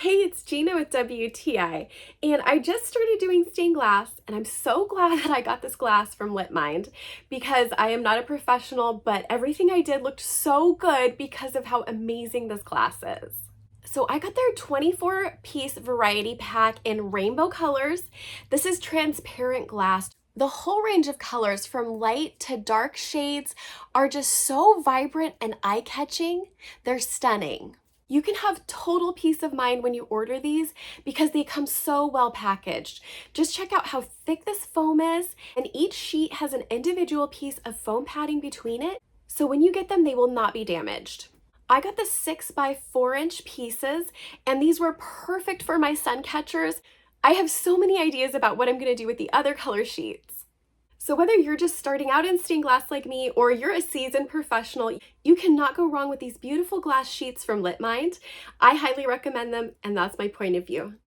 Hey, it's Gina with WTI, and I just started doing stained glass, and I'm so glad that I got this glass from LITMIND because I am not a professional, but everything I did looked so good because of how amazing this glass is. So I got their 24-piece variety pack in rainbow colors. This is transparent glass. The whole range of colors from light to dark shades are just so vibrant and eye-catching. They're stunning. You can have total peace of mind when you order these because they come so well packaged. Just check out how thick this foam is, and each sheet has an individual piece of foam padding between it, so when you get them, they will not be damaged. I got the 6x4-inch pieces, and these were perfect for my sun catchers. I have so many ideas about what I'm going to do with the other color sheets. So whether you're just starting out in stained glass like me or you're a seasoned professional, you cannot go wrong with these beautiful glass sheets from LITMIND. I highly recommend them, and that's my point of view.